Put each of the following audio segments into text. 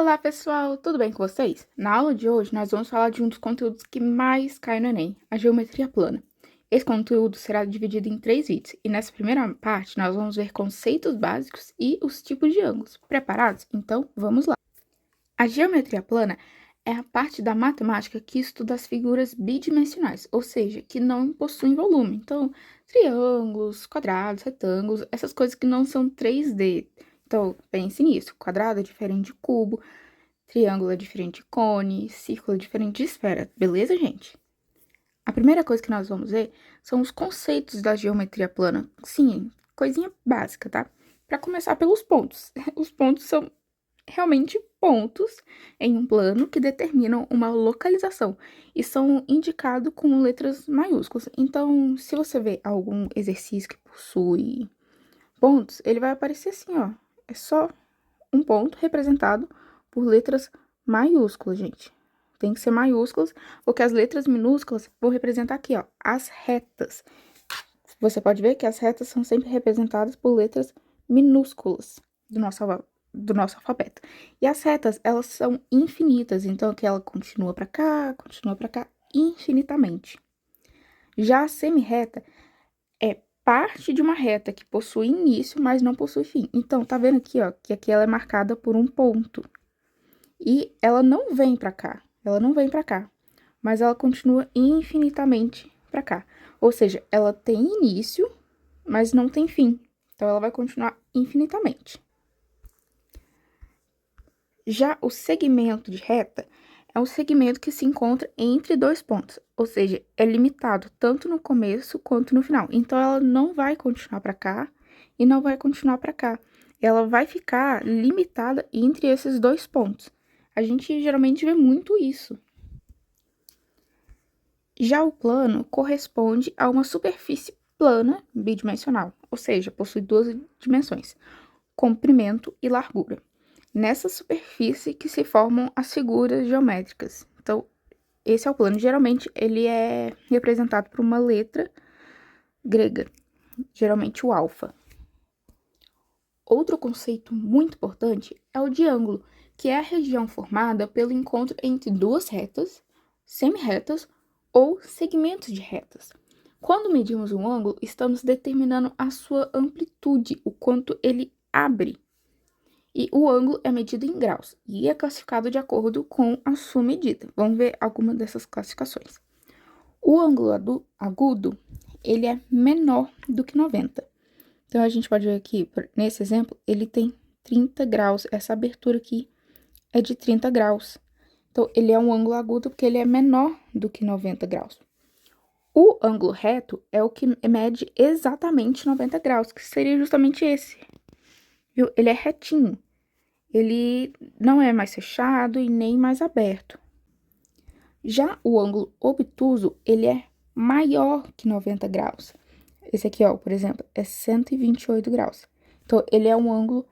Olá, pessoal! Tudo bem com vocês? Na aula de hoje, nós vamos falar de um dos conteúdos que mais cai no Enem, a geometria plana. Esse conteúdo será dividido em 3 vídeos, e nessa primeira parte, nós vamos ver conceitos básicos e os tipos de ângulos. Preparados? Então, vamos lá! A geometria plana é a parte da matemática que estuda as figuras bidimensionais, ou seja, que não possuem volume. Então, triângulos, quadrados, retângulos, essas coisas que não são 3D. Então, pense nisso. Quadrado é diferente de cubo, triângulo é diferente de cone, círculo é diferente de esfera. Beleza, gente? A primeira coisa que nós vamos ver são os conceitos da geometria plana. Sim, coisinha básica, tá? Para começar pelos pontos. Os pontos são realmente pontos em um plano que determinam uma localização e são indicados com letras maiúsculas. Então, se você vê algum exercício que possui pontos, ele vai aparecer assim, ó. É só um ponto representado por letras maiúsculas, gente. Tem que ser maiúsculas, porque as letras minúsculas vão representar aqui, ó, as retas. Você pode ver que as retas são sempre representadas por letras minúsculas do nosso alfabeto. E as retas, elas são infinitas, então aqui ela continua para cá, infinitamente. Já a semirreta é parte de uma reta que possui início, mas não possui fim. Então, tá vendo aqui, ó, que aqui ela é marcada por um ponto. E ela não vem para cá, mas ela continua infinitamente para cá. Ou seja, ela tem início, mas não tem fim. Então, ela vai continuar infinitamente. Já o segmento de reta é um segmento que se encontra entre dois pontos, ou seja, é limitado tanto no começo quanto no final. Então, ela não vai continuar para cá e não vai continuar para cá. Ela vai ficar limitada entre esses dois pontos. A gente geralmente vê muito isso. Já o plano corresponde a uma superfície plana bidimensional, ou seja, possui duas dimensões, comprimento e largura. Nessa superfície que se formam as figuras geométricas. Então, esse é o plano. Geralmente, ele é representado por uma letra grega, geralmente o alfa. Outro conceito muito importante é o de ângulo, que é a região formada pelo encontro entre duas retas, semirretas ou segmentos de retas. Quando medimos um ângulo, estamos determinando a sua amplitude, o quanto ele abre. E o ângulo é medido em graus e é classificado de acordo com a sua medida. Vamos ver alguma dessas classificações. O ângulo agudo, ele é menor do que 90. Então, a gente pode ver aqui, nesse exemplo, ele tem 30 graus. Essa abertura aqui é de 30 graus. Então, ele é um ângulo agudo porque ele é menor do que 90 graus. O ângulo reto é o que mede exatamente 90 graus, que seria justamente esse. Viu? Ele é retinho. Ele não é mais fechado e nem mais aberto. Já o ângulo obtuso, ele é maior que 90 graus. Esse aqui, ó, por exemplo, é 128 graus. Então, ele é um ângulo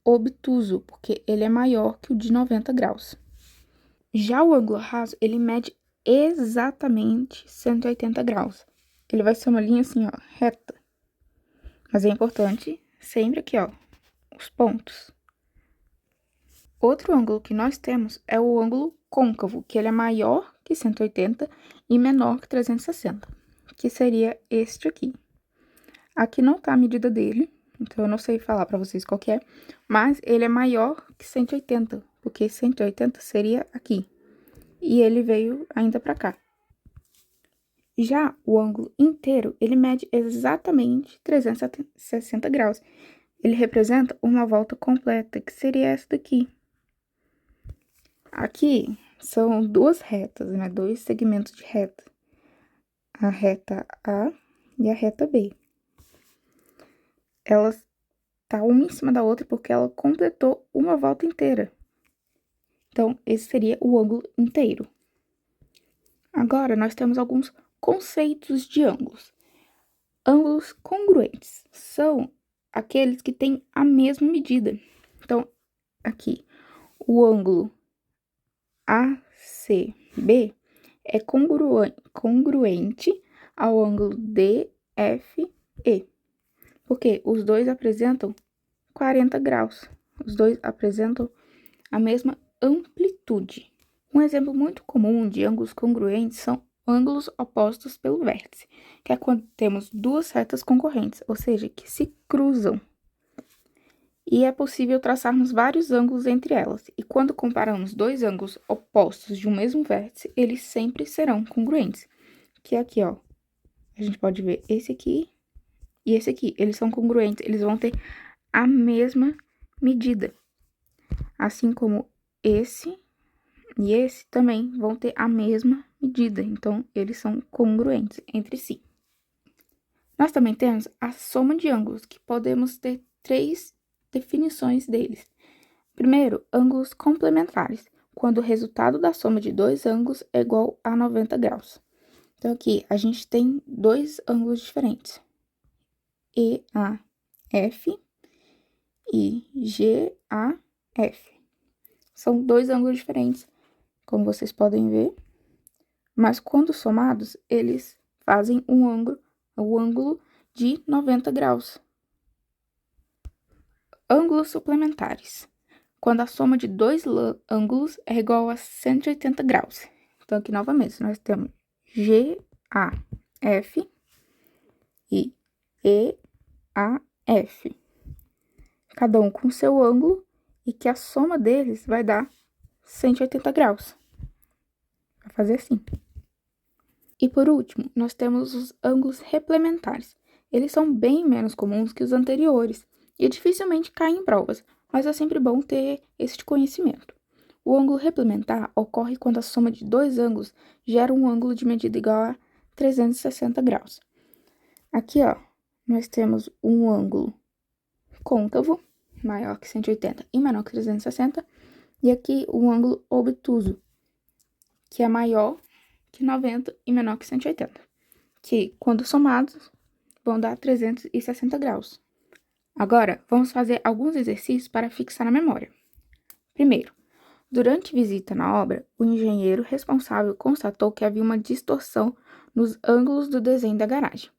obtuso, porque ele é maior que o de 90 graus. Já o ângulo raso, ele mede exatamente 180 graus. Ele vai ser uma linha assim, ó, reta. Mas é importante sempre aqui, ó, os pontos. Outro ângulo que nós temos é o ângulo côncavo, que ele é maior que 180 e menor que 360, que seria este aqui. Aqui não tá a medida dele, então eu não sei falar para vocês qual que é, mas ele é maior que 180, porque 180 seria aqui. E ele veio ainda para cá. Já o ângulo inteiro, ele mede exatamente 360 graus. Ele representa uma volta completa, que seria essa daqui. Aqui são duas retas, né? Dois segmentos de reta. A reta A e a reta B. Elas tá uma em cima da outra porque ela completou uma volta inteira. Então, esse seria o ângulo inteiro. Agora, nós temos alguns conceitos de ângulos. Ângulos congruentes são aqueles que têm a mesma medida. Então, aqui, o ângulo ACB é congruente ao ângulo DFE, porque os dois apresentam 40 graus. Os dois apresentam a mesma amplitude. Um exemplo muito comum de ângulos congruentes são ângulos opostos pelo vértice, que é quando temos duas retas concorrentes, ou seja, que se cruzam. E é possível traçarmos vários ângulos entre elas, e quando comparamos dois ângulos opostos de um mesmo vértice, eles sempre serão congruentes. Que é aqui, ó, a gente pode ver esse aqui e esse aqui, eles são congruentes, eles vão ter a mesma medida. Assim como esse e esse também vão ter a mesma medida, então eles são congruentes entre si. Nós também temos a soma de ângulos, que podemos ter três definições deles. Primeiro, ângulos complementares, quando o resultado da soma de dois ângulos é igual a 90 graus. Então, aqui a gente tem dois ângulos diferentes, EAF e GAF. São dois ângulos diferentes, como vocês podem ver, mas quando somados, eles fazem o ângulo de 90 graus. Ângulos suplementares, quando a soma de dois ângulos é igual a 180 graus. Então, aqui novamente, nós temos GAF e EAF, cada um com seu ângulo, e que a soma deles vai dar 180 graus. Vai fazer assim. E por último, nós temos os ângulos replementares. Eles são bem menos comuns que os anteriores e dificilmente caem em provas, mas é sempre bom ter esse conhecimento. O ângulo replementar ocorre quando a soma de dois ângulos gera um ângulo de medida igual a 360 graus. Aqui, ó, nós temos um ângulo côncavo, maior que 180 e menor que 360, e aqui o ângulo obtuso, que é maior que 90 e menor que 180, que, quando somados, vão dar 360 graus. Agora, vamos fazer alguns exercícios para fixar na memória. Primeiro, durante visita na obra, o engenheiro responsável constatou que havia uma distorção nos ângulos do desenho da garagem.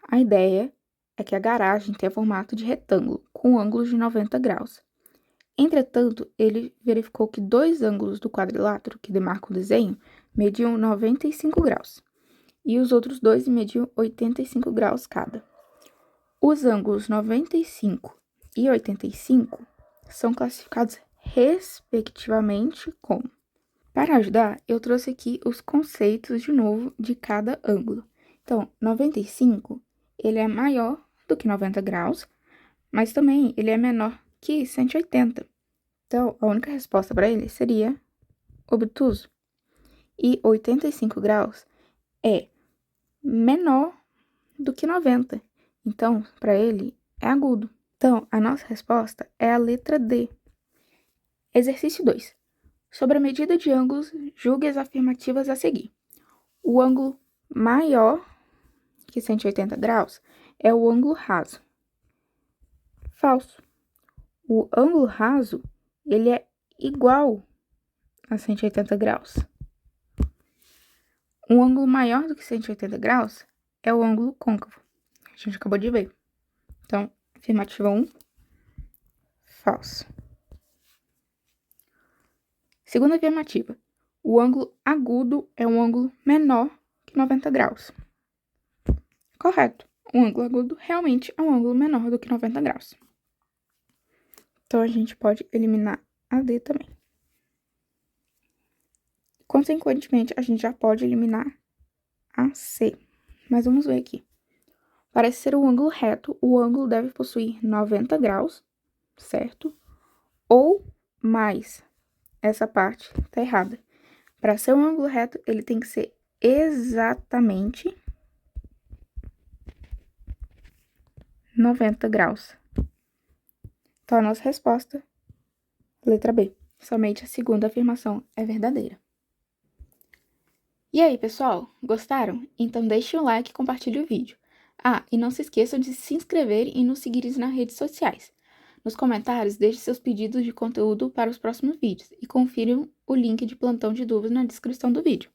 A ideia é que a garagem tenha formato de retângulo, com ângulos de 90 graus. Entretanto, ele verificou que dois ângulos do quadrilátero que demarcam o desenho mediam 95 graus, e os outros dois mediam 85 graus cada. Os ângulos 95 e 85 são classificados respectivamente como. Para ajudar, eu trouxe aqui os conceitos de novo de cada ângulo. Então, 95, ele é maior do que 90 graus, mas também ele é menor que 180. Então, a única resposta para ele seria obtuso. E 85 graus é menor do que 90. Então, para ele, é agudo. Então, a nossa resposta é a letra D. Exercício 2. Sobre a medida de ângulos, julgue as afirmativas a seguir. O ângulo maior que 180 graus é o ângulo raso. Falso. O ângulo raso, ele é igual a 180 graus. Um ângulo maior do que 180 graus é o ângulo côncavo. A gente acabou de ver. Então, afirmativa 1, falso. Segunda afirmativa. O ângulo agudo é um ângulo menor que 90 graus. Correto. Um ângulo agudo realmente é um ângulo menor do que 90 graus. Então, a gente pode eliminar a D também. Consequentemente, a gente já pode eliminar a C. Mas vamos ver aqui. Para ser um ângulo reto, o ângulo deve possuir 90 graus, certo? Ou mais. Essa parte tá errada. Para ser um ângulo reto, ele tem que ser exatamente 90 graus. Então, a nossa resposta, letra B. Somente a segunda afirmação é verdadeira. E aí, pessoal? Gostaram? Então deixe um like e compartilhe o vídeo. Ah, e não se esqueçam de se inscrever e nos seguir nas redes sociais. Nos comentários, deixe seus pedidos de conteúdo para os próximos vídeos e confiram o link de plantão de dúvidas na descrição do vídeo.